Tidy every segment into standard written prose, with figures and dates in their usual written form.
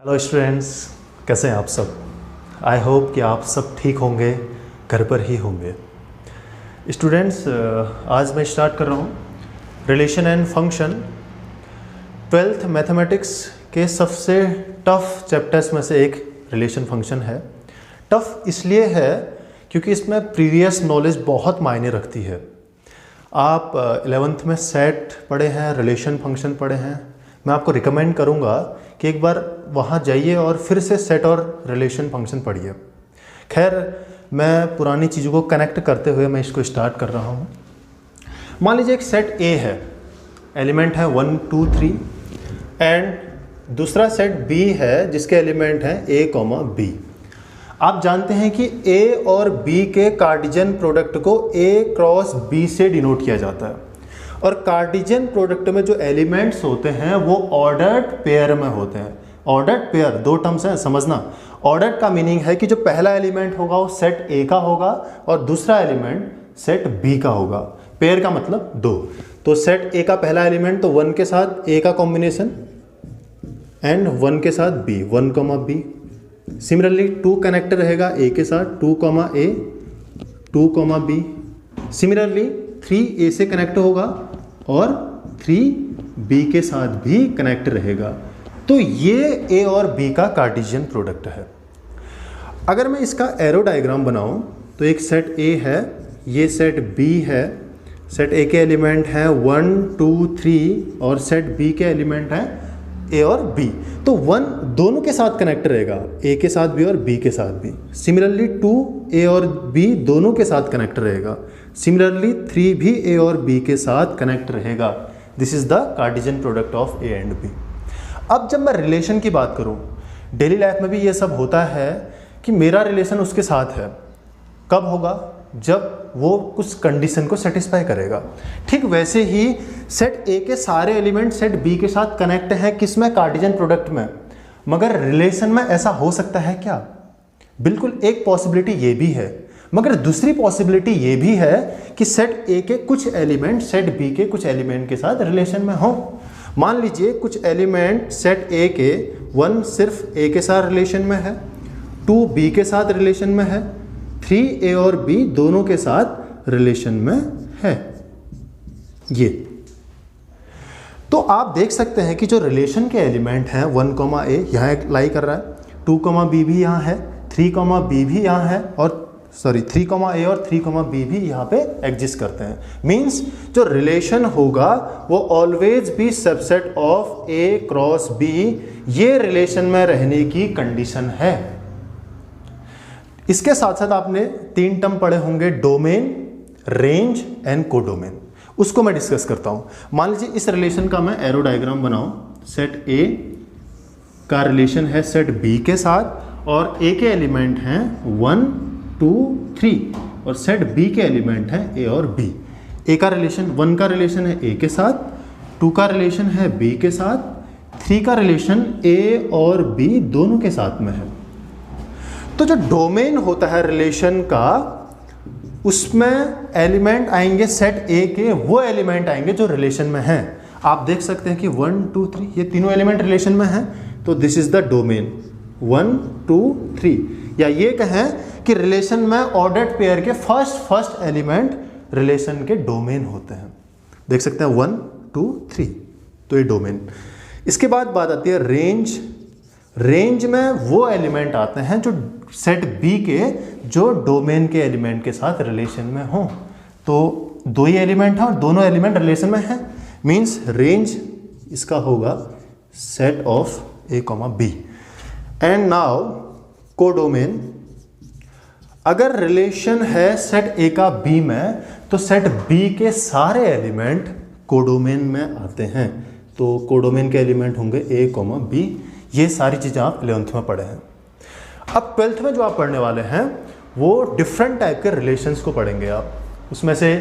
Hello students, कैसे हैं आप सब। आई होप कि आप सब ठीक होंगे, घर पर ही होंगे। स्टूडेंट्स, आज मैं स्टार्ट कर रहा हूँ relation and function. 12th mathematics के सबसे टफ चैप्टर्स में से एक रिलेशन फंक्शन है। टफ इसलिए है क्योंकि इसमें प्रीवियस नॉलेज बहुत मायने रखती है। आप 11th में सेट पढ़े हैं, रिलेशन फंक्शन पढ़े हैं। मैं आपको रिकमेंड करूँगा कि एक बार वहाँ जाइए और फिर से सेट और रिलेशन फंक्शन पढ़िए। खैर, मैं पुरानी चीज़ों को कनेक्ट करते हुए मैं इसको स्टार्ट कर रहा हूँ। मान लीजिए एक सेट ए है, एलिमेंट है 1 2 3 एंड दूसरा सेट बी है जिसके एलिमेंट हैं ए कॉमा बी। आप जानते हैं कि ए और बी के कार्टेशियन प्रोडक्ट को ए क्रॉस बी से डिनोट किया जाता है, और कार्टेशियन प्रोडक्ट में जो एलिमेंट्स होते हैं वो ऑर्डर्ड पेयर में होते हैं। ऑर्डर्ड पेयर दो टर्म्स हैं, समझना। ऑर्डर्ड का मीनिंग है कि जो पहला एलिमेंट होगा वो सेट ए का होगा और दूसरा एलिमेंट सेट बी का होगा। पेयर का मतलब दो। तो सेट ए का पहला एलिमेंट तो 1 के साथ ए का कॉम्बिनेशन एंड 1 के साथ B, 1 comma B. Similarly 2 connect रहेगा ए के साथ, 2 comma A, 2 comma B. Similarly 3 A से कनेक्ट होगा और 3 बी के साथ भी कनेक्ट रहेगा। तो ये ए और बी का कार्टेशियन प्रोडक्ट है। अगर मैं इसका एरो डायग्राम बनाऊं तो एक सेट ए है, ये सेट बी है। सेट ए के एलिमेंट हैं 1 2 3 और सेट बी के एलिमेंट हैं ए और बी। तो 1 दोनों के साथ कनेक्ट रहेगा, ए के साथ भी और बी के साथ भी। सिमिलरली 2 ए और बी दोनों के साथ कनेक्ट रहेगा। सिमिलरली 3 भी ए और बी के साथ कनेक्ट रहेगा। This is the Cartesian product of A and B. अब जब मैं रिलेशन की बात करूं, डेली लाइफ में भी ये सब होता है कि मेरा रिलेशन उसके साथ है। कब होगा? जब वो कुछ कंडीशन को सेटिस्फाई करेगा। ठीक वैसे ही सेट ए के सारे एलिमेंट सेट बी के साथ कनेक्ट हैं, किसमें? कार्टेशियन प्रोडक्ट में। मगर रिलेशन में ऐसा हो सकता है क्या? बिल्कुल, एक पॉसिबिलिटी ये भी है। मगर दूसरी पॉसिबिलिटी ये भी है कि सेट ए के कुछ एलिमेंट सेट बी के कुछ एलिमेंट के साथ रिलेशन में हो। मान लीजिए कुछ एलिमेंट सेट ए के 1 सिर्फ ए के साथ रिलेशन में है, 2 बी के साथ रिलेशन में है, 3 ए और बी दोनों के साथ रिलेशन में है। ये तो आप देख सकते हैं कि जो रिलेशन के एलिमेंट हैं 1 कॉमा ए यहाँ लाई कर रहा है, 2 कॉमा बी भी यहाँ है, 3 कॉमा बी भी यहाँ है, और 3 कॉमा ए और 3 कॉमा बी भी यहाँ पे एग्जिस्ट करते हैं। मीन्स जो रिलेशन होगा वो always be subset of A cross B. ये रिलेशन में रहने की कंडीशन है। इसके साथ साथ आपने 3 टर्म पढ़े होंगे, डोमेन, रेंज एंड कोडोमेन। उसको मैं डिस्कस करता हूं। मान लीजिए इस रिलेशन का मैं एरो डायग्राम बनाऊं। सेट ए का रिलेशन है सेट बी के साथ और ए के एलिमेंट हैं 1 2 3 और सेट बी के एलिमेंट हैं ए और बी। ए का रिलेशन 1 का रिलेशन है ए के साथ, 2 का रिलेशन है बी के साथ, 3 का रिलेशन ए और बी दोनों के साथ में है। तो जो डोमेन होता है रिलेशन का, उसमें एलिमेंट आएंगे सेट ए के, वो एलिमेंट आएंगे जो रिलेशन में हैं। आप देख सकते हैं कि 1 2 3 ये तीनों एलिमेंट रिलेशन में हैं, तो दिस इज द डोमेन 1 2 3। या ये कहें कि रिलेशन में ऑर्डर्ड पेयर के फर्स्ट एलिमेंट रिलेशन के डोमेन होते हैं। देख सकते हैं 1 2 3, तो ये डोमेन। इसके बाद बात आती है रेंज। रेंज में वो एलिमेंट आते हैं जो सेट बी के जो डोमेन के एलिमेंट के साथ रिलेशन में हो। तो 2 ही एलिमेंट हैं और दोनों एलिमेंट रिलेशन में हैं। मीन्स रेंज इसका होगा set of A comma B. And now codomain. अगर रिलेशन है सेट ए का बी में, तो सेट बी के सारे एलिमेंट कोडोमेन में आते हैं। तो कोडोमेन के एलिमेंट होंगे ए कॉमा बी। ये सारी चीज़ें आप 11th में पढ़े हैं। अब 12th में जो आप पढ़ने वाले हैं वो डिफरेंट टाइप के रिलेशंस को पढ़ेंगे आप। उसमें से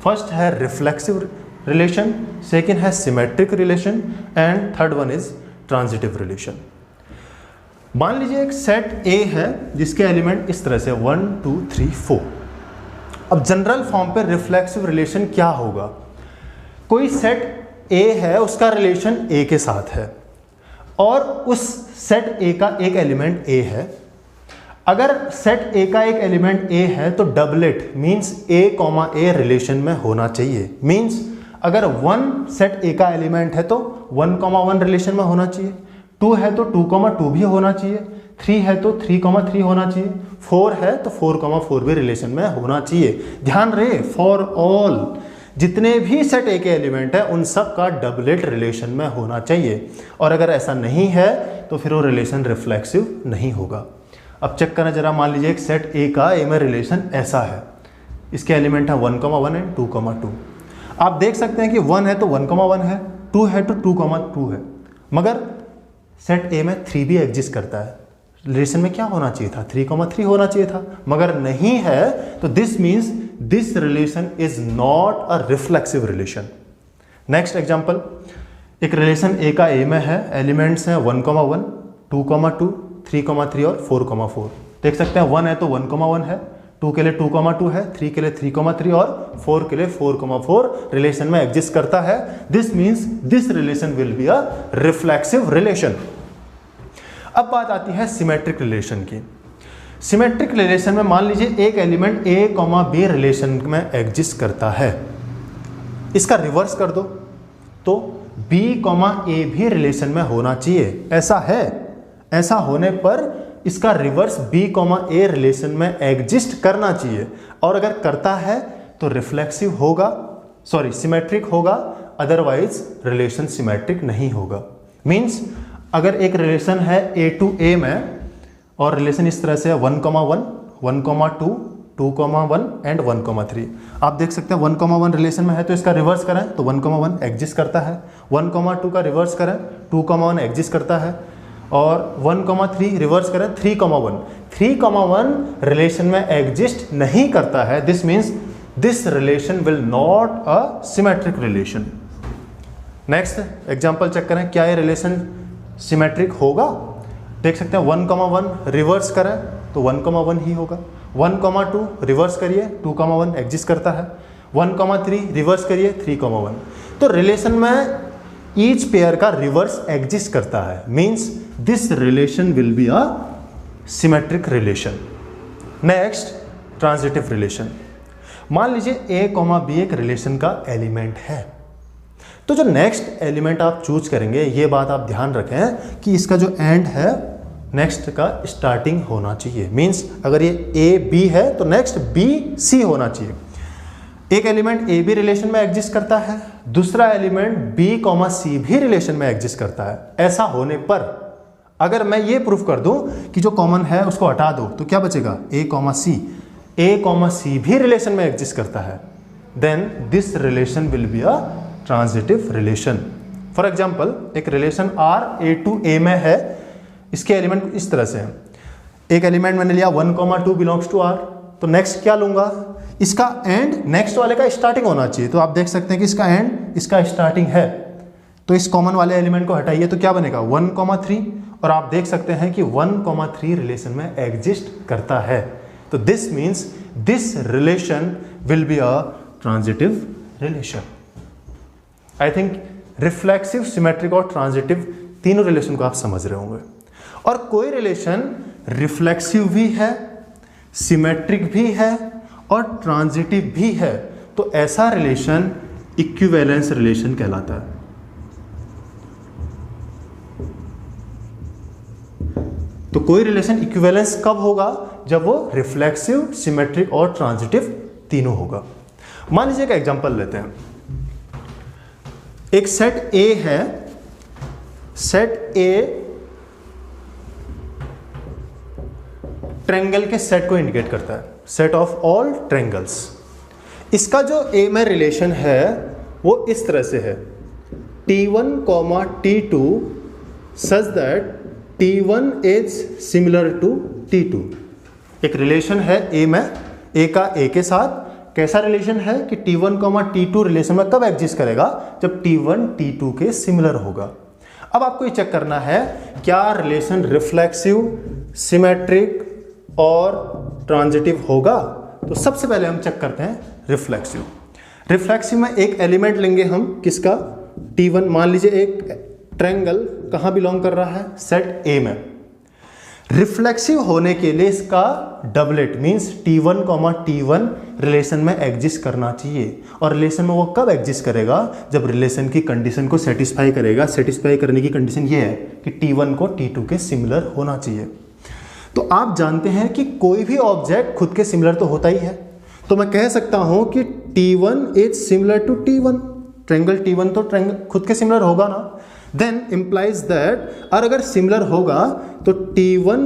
फर्स्ट है रिफ्लेक्सिव रिलेशन, सेकेंड है symmetric relation and third one is transitive relation. मान लीजिए एक सेट ए है जिसके एलिमेंट इस तरह से 1 2 3 4। अब जनरल फॉर्म पे रिफ्लेक्सिव रिलेशन क्या होगा? कोई सेट ए है, उसका रिलेशन ए के साथ है और उस सेट ए का एक एलिमेंट ए है। अगर सेट ए का एक एलिमेंट ए है तो doublet means A comma a relation में होना चाहिए। मींस अगर 1 सेट ए का एलिमेंट है तो 1,1 रिलेशन में होना चाहिए, 2 है तो 2,2 भी होना चाहिए, 3 है तो 3,3 होना चाहिए, 4 है तो 4,4 भी रिलेशन में होना चाहिए। ध्यान रहे, फॉर ऑल जितने भी सेट ए के एलिमेंट है उन सब का डबलेट रिलेशन में होना चाहिए। और अगर ऐसा नहीं है तो फिर वो रिलेशन रिफ्लेक्सिव नहीं होगा। अब चेक करना जरा, मान लीजिए एक सेट ए का ए में रिलेशन ऐसा है, इसके एलिमेंट है 1,1 एंड 2,2। आप देख सकते हैं कि 1 है तो 1,1 है, 2 है तो 2,2 है, मगर सेट ए में 3 भी एग्जिस्ट करता है। रिलेशन में क्या होना चाहिए था? 3,3 होना चाहिए था, मगर नहीं है, तो this means this relation is not a reflexive relation. Next example, एक रिलेशन ए का ए में है, एलिमेंट्स हैं 1,1, 2,2, 3,3 और 4,4। देख सकते हैं 1 है तो 1,1 है, 2 के लिए 2,2 है, 3 के लिए 3,3 और 4 के लिए 4,4 रिलेशन में एग्जिस्ट करता है। This means this relation will be a reflexive relation. अब बात आती है सिमेट्रिक रिलेशन की। सिमेट्रिक रिलेशन में मान लीजिए एक एलिमेंट ए कॉमा बी रिलेशन में एग्जिस्ट करता है, इसका रिवर्स कर दो तो बी कॉमा ए भी रिलेशन में होना चाहिए। ऐसा है, ऐसा होने पर इसका reverse B comma a relation में एग्जिस्ट करना चाहिए, और अगर करता है तो रिफ्लेक्सिव होगा, सॉरी सिमेट्रिक होगा, अदरवाइज रिलेशन सिमेट्रिक नहीं होगा। मीन्स अगर एक रिलेशन है ए टू ए में और रिलेशन इस तरह से है 1,1, 1,2, 2,1 एंड 1,3। आप देख सकते हैं 1,1 रिलेशन में है तो इसका रिवर्स करें तो 1,1 एग्जिस्ट करता है, 1,2 का रिवर्स करें 2,1 एग्जिस्ट करता है, और 1,3 रिवर्स करें 3,1। 3,1 रिलेशन में एग्जिस्ट नहीं करता है। This means this relation will not a symmetric relation. Next example check करें, क्या ये रिलेशन सिमेट्रिक होगा? देख सकते हैं 1,1 रिवर्स करें तो 1,1 ही होगा, 1,2 रिवर्स करिए 2,1 एग्जिस्ट करता है, 1,3 रिवर्स करिए 3,1। तो रिलेशन में ईच पेयर का रिवर्स एग्जिस्ट करता है। Means this relation will be a symmetric relation. Next transitive relation. मान लीजिए ए कॉमा बी एक रिलेशन का एलिमेंट है, तो जो नेक्स्ट एलिमेंट आप चूज करेंगे, ये बात आप ध्यान रखें कि इसका जो एंड है नेक्स्ट का स्टार्टिंग होना चाहिए। मीन्स अगर ये ए बी है तो नेक्स्ट बी सी होना चाहिए। एक एलिमेंट ए बी रिलेशन में एग्जिस्ट करता है, दूसरा एलिमेंट बी कॉमा सी भी रिलेशन में एग्जिस्ट करता है। ऐसा होने पर अगर मैं ये प्रूफ कर दूं कि जो कॉमन है उसको हटा दो तो क्या बचेगा? ए कॉमा सी भी रिलेशन में एग्जिस्ट करता है, then this relation will be a transitive relation. For example, एक relation R A to A में है, इसके एलिमेंट इस तरह से हैं। एक एलिमेंट मैंने लिया 1,2 बिलोंग्स टू आर, तो नेक्स्ट क्या लूंगा? इसका एंड नेक्स्ट वाले का स्टार्टिंग होना चाहिए। तो आप देख सकते हैं कि इसका एंड इसका स्टार्टिंग है, तो इस कॉमन वाले एलिमेंट को हटाइए तो क्या बनेगा? 1,3, और आप देख सकते हैं कि 1,3 रिलेशन में एग्जिस्ट करता है। तो this means this relation will be a transitive relation. I think reflexive, symmetric और ट्रांजिटिव तीनों रिलेशन को आप समझ रहे होंगे। और कोई रिलेशन रिफ्लेक्सिव भी है, सिमेट्रिक भी है और ट्रांजिटिव भी है, तो ऐसा रिलेशन इक्विवेलेंस रिलेशन कहलाता है। तो कोई रिलेशन इक्विवेलेंस कब होगा? जब वो रिफ्लेक्सिव, सिमेट्रिक और ट्रांजिटिव तीनों होगा। मान लीजिए एक एग्जांपल लेते हैं। एक सेट ए है, सेट ए ट्रायंगल के सेट को इंडिकेट करता है, सेट ऑफ ऑल ट्रायंगल्स। इसका जो ए में रिलेशन है वो इस तरह से है, T1, T2 such that T1 is similar to T2। एक रिलेशन है ए में, ए का ए के साथ। कैसा रिलेशन है कि T1, T2 रिलेशन में कब एग्जिस्ट करेगा? जब T1 T2 के सिमिलर होगा। अब आपको ये चेक करना है क्या रिलेशन रिफ्लेक्सिव, सिमेट्रिक और ट्रांजिटिव होगा। तो सबसे पहले हम चेक करते हैं रिफ्लेक्सिव। रिफ्लेक्सिव में एक एलिमेंट लेंगे हम, किसका? T1। मान लीजिए एक ट्रायंगल कहाँ बिलोंग कर रहा है? सेट ए में। रिफ्लेक्सिव होने के लिए इसका doublet means T1, T1 relation में एग्जिस्ट करना चाहिए। और रिलेशन में वो कब एग्जिस्ट करेगा? जब रिलेशन की कंडीशन को सेटिस्फाई करेगा। सेटिस्फाई करने की कंडीशन ये है कि T1 को T2 के सिमिलर होना चाहिए। तो आप जानते हैं कि कोई भी ऑब्जेक्ट खुद के सिमिलर तो होता ही है, तो मैं कह सकता हूं कि T1 is similar to T1। Triangle T1 तो ट्रायंगल खुद के सिमिलर होगा ना। देन इम्प्लाइज दैट, और अगर सिमिलर होगा तो T1,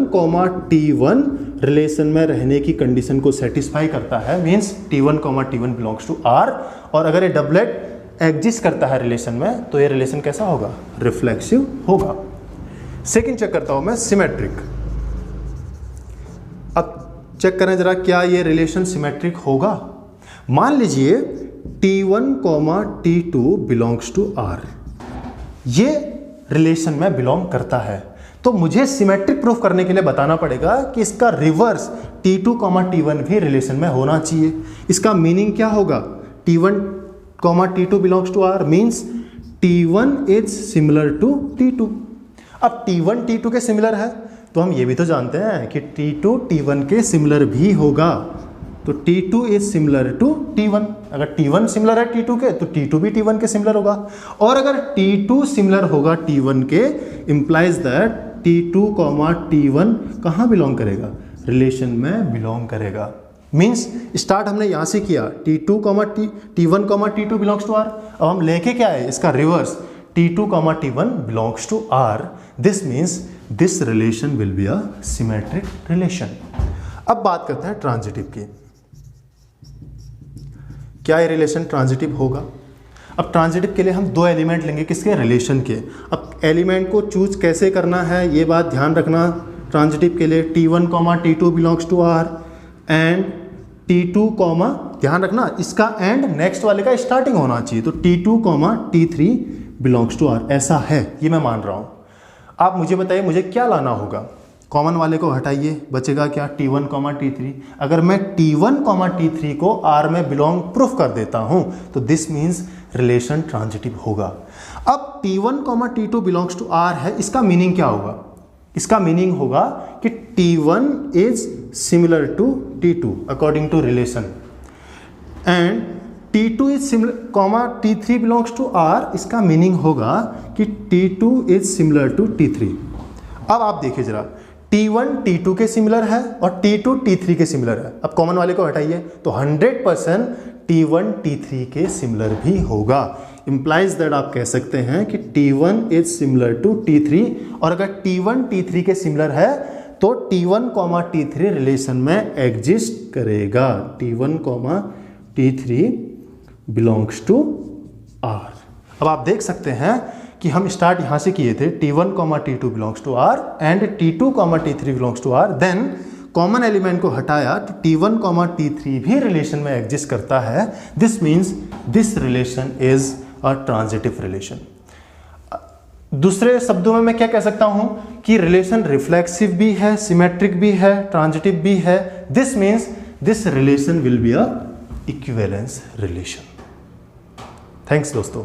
T1 रिलेशन में रहने की कंडीशन को सेटिस्फाई करता है, means T1, T1 belongs to R। और अगर ये डबलेट एग्जिस्ट करता है रिलेशन में, तो ये रिलेशन कैसा होगा? रिफ्लेक्सिव होगा। सेकंड चेक करता हूं मैं, सिमेट्रिक। अब चेक करें जरा, क्या ये रिलेशन सिमेट्रिक होगा? मान लीजिए T1, T2 belongs to R, ये रिलेशन में बिलोंग करता है। तो मुझे सिमेट्रिक प्रूफ करने के लिए बताना पड़ेगा कि इसका रिवर्स T2, T1 भी रिलेशन में होना चाहिए। इसका मीनिंग क्या होगा? T1, T2 belongs to R means T1 is similar to T2। अब T1 T2 के सिमिलर है, तो हम ये भी तो जानते हैं कि T2 T1 के सिमिलर भी होगा। तो T2 is similar to T1। अगर T1 सिमिलर है T2 के, तो T2 भी T1 के सिमिलर होगा। और अगर T2 सिमिलर होगा T1 के, इंप्लाइज दैट T2, T1 कहाँ बिलोंग करेगा? रिलेशन में बिलोंग करेगा। मीन्स स्टार्ट हमने यहाँ से किया, T1, T2 belongs to R। अब हम लेके क्या है? इसका reverse, T2, T1 belongs to R। This means this relation will be a symmetric relation. अब बात करते हैं ट्रांजिटिव की। क्या ये रिलेशन ट्रांजिटिव होगा? अब ट्रांजिटिव के लिए हम दो एलिमेंट लेंगे, किसके? रिलेशन के। अब एलिमेंट को चूज कैसे करना है ये बात ध्यान रखना। ट्रांजिटिव के लिए T1, T2 belongs to R and T2, ध्यान रखना इसका एंड नेक्स्ट वाले का स्टार्टिंग होना चाहिए। तो T2, T3 belongs to R, ऐसा है, ये मैं मान रहा हूँ। आप मुझे बताइए मुझे क्या लाना होगा? कॉमन वाले को हटाइए, बचेगा क्या? T1, T3। अगर मैं T1, T3 को R में बिलोंग प्रूफ कर देता हूं, तो दिस मीन्स रिलेशन ट्रांजिटिव होगा। अब T1, T2 belongs to R है, इसका मीनिंग क्या होगा? इसका मीनिंग होगा कि T1 is similar to T2 according to relation, and T2 is similar, T3 belongs to R। इसका मीनिंग होगा कि T2 is similar to T3। अब आप देखिए जरा, T1 T2 के सिमिलर है और T2 T3 के सिमिलर है। अब कॉमन वाले को हटाइए, तो 100% T1 T3 के सिमिलर भी होगा। इंप्लाइज दैट आप कह सकते हैं कि T1 is similar to T3। और अगर T1 T3 के सिमिलर है तो T1, T3 रिलेशन में एग्जिस्ट करेगा। T1, T3 belongs to R। अब आप देख सकते हैं कि हम स्टार्ट यहाँ से किए थे, T1, T2 belongs to R and T2, T3 belongs to R। Then common element को हटाया तो T1, T3 भी रिलेशन में एग्जिस्ट करता है। This means this relation is a transitive relation. दूसरे शब्दों में मैं क्या कह सकता हूँ कि रिलेशन रिफ्लेक्सिव भी है, सिमेट्रिक भी है, ट्रांजिटिव भी है। This means this relation will be a equivalence relation. Thanks दोस्तों।